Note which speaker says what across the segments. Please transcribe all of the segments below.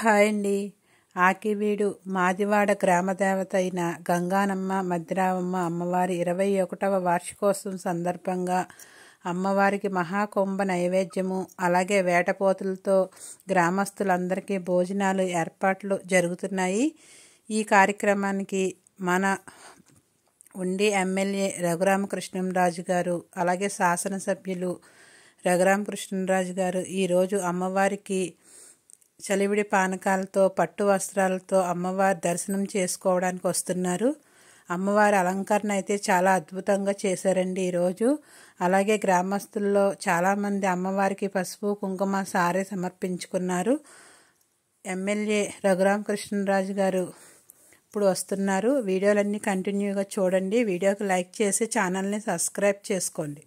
Speaker 1: Hi అండి. ఆకివీడు మాదివాడ గ్రామదేవత అయిన గంగానమ్మ మద్దిరావమ్మ అమ్మవారి 21వ వార్షికోత్సవం సందర్భంగా అమ్మవారికి మహాకుంభ నైవేద్యము అలాగే వేటపోతులతో గ్రామస్తులందరికీ భోజనాలు ఏర్పాట్లు జరుగుతున్నాయి. ఈ కార్యక్రమానికి మన ఉండి ఎమ్మెల్యే రఘురామకృష్ణంరాజు గారు అలాగే శాసనసభ్యులు రఘురామకృష్ణంరాజు గారు ఈరోజు అమ్మవారికి చలివిడి పానకాలతో పట్టు వస్త్రాలతో అమ్మవారి దర్శనం చేసుకోవడానికి వస్తున్నారు. అమ్మవారి అలంకరణ అయితే చాలా అద్భుతంగా చేశారండి ఈరోజు. అలాగే గ్రామస్తుల్లో చాలామంది అమ్మవారికి పసుపు కుంకుమ సారే సమర్పించుకున్నారు. ఎమ్మెల్యే రఘురామకృష్ణరాజు గారు ఇప్పుడు వస్తున్నారు. వీడియోలన్నీ కంటిన్యూగా చూడండి. వీడియోకి లైక్ చేసి ఛానల్ని సబ్స్క్రైబ్ చేసుకోండి.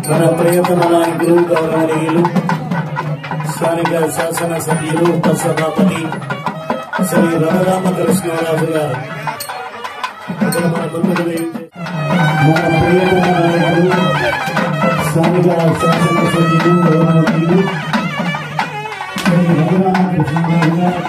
Speaker 2: మన ప్రియతమ నాయకులు గౌరవనీయులు స్థానిక శాసనసభ్యులు ఉపసభాపతి శ్రీ రఘురామకృష్ణరాజు గారు మన ముందుకు మన ప్రియతమ నాయకులు స్థానిక శాసనసభ్యులు గౌరవనీయులు శ్రీ రఘురామకృష్ణరాజు గారు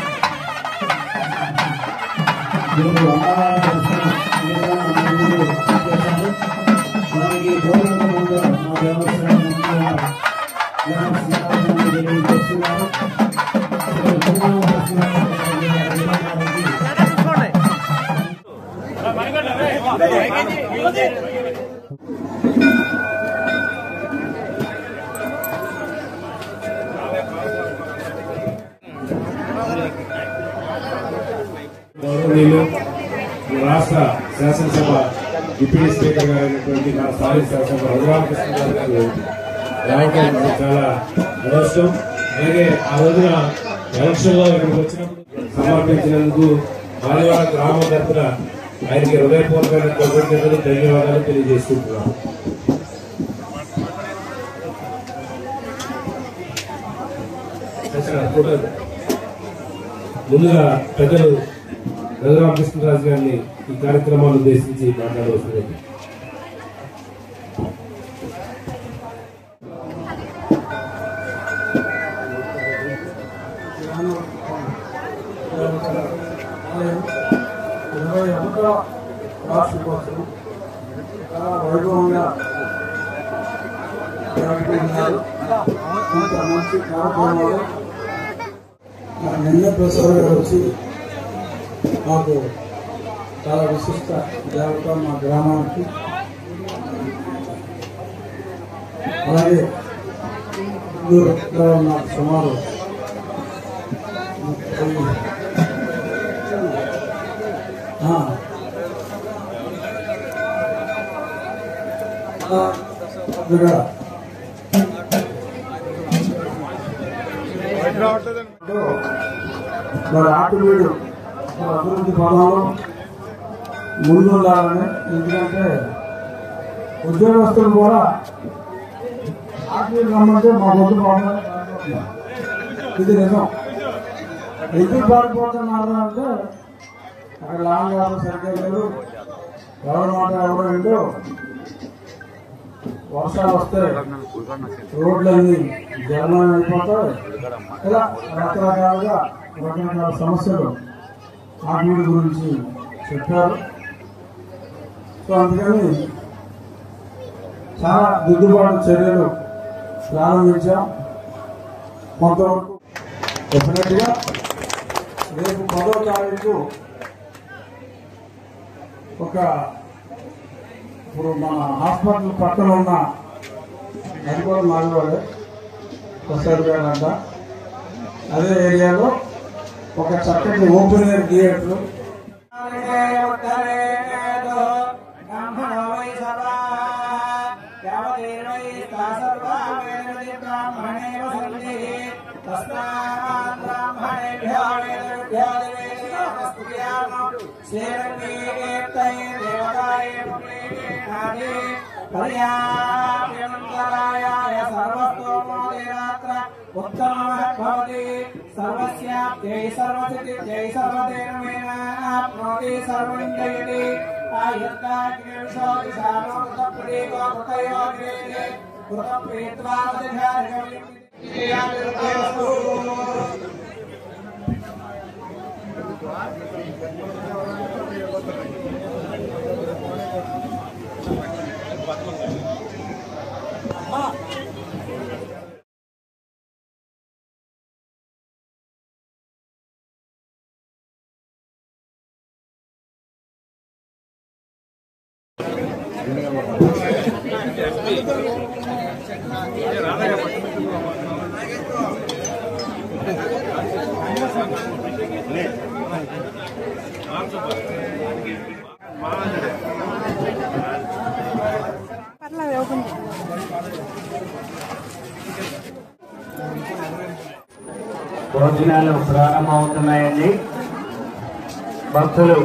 Speaker 2: గౌరవనీయులు రాష్ట్ర శాసనసభ డిప్యూటీ స్పీకర్ గారు అయినటువంటి మన స్థానిక శాసనసభ రఘురామకృష్ణరాజు గారు రావడం చాలా అదృష్టం. అలాగే ఆ రోజున ఎలక్షన్ లో ఇక్కడికి వచ్చినప్పుడు సమర్పించినందుకు మాదివాడ గ్రామం తరఫున ఆయనకి హృదయపూర్వకమైన కృతజ్ఞతలు ధన్యవాదాలు తెలియజేసుకుంటున్నాను. ముందుగా పెద్దలు రఘురామకృష్ణరాజు గారిని ఈ కార్యక్రమాన్ని ఉద్దేశించి మాట్లాడవలసింది.
Speaker 3: వార్షికోత్సవం చాలా వైభవంగా ఇంత మంచి కార్యక్రమాలు నిన్న ప్రసాద్ గారు వచ్చి మాకు చాలా విశిష్ట దేవత మా గ్రామానికి అలాగే నాకు సుమారు మరి ఆకివీడు అభివృద్ధి పదంలో ముందుండాలని, ఎందుకంటే ఉద్యోగస్తులు కూడా ఆకివీడు రమ్మంటే మా ముందు బాగుంది. ఇది నిజం. ఎందుకు బాగుపోతున్నారు అంటే అక్కడ లాంగ్ సరిగ్గా లేదు, ఎవరి మాట ఎవరో ఏంటో వర్షాలు వస్తే రోడ్లన్నీ జలం అయిపోతాయి. ఇలా రకరకాల సమస్యలు ఆకివీడు గురించి చెప్పారు. సో అందుకని చాలా దిద్దుబాటు చర్యలు ప్రారంభించాం. కొంతవరకు డెఫినెట్గా రేపు 10వ తారీఖు ఇప్పుడు మన హాస్పిటల్ పక్కన ఉన్న అది కూడా మాదివాడే ప్రసాద్ గారు అంట, అదే ఏరియాలో ఒక చక్కటి ఓపెన్ ఎయిర్ థియేటర్
Speaker 4: భోజనాలు ప్రారంభమవుతున్నాయండి. భక్తులు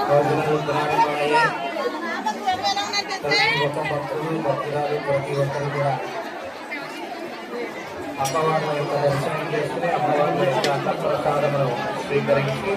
Speaker 4: భోజనాలు ప్రారంభమయ్యాయి. ప్రతి ఒక్క భక్తులు భక్తురాలు ప్రతి ఒక్కరు కూడా అమ్మవారి యొక్క దర్శనం చేసుకుని అమ్మవారి యొక్క అన్న ప్రసాదమును స్వీకరించి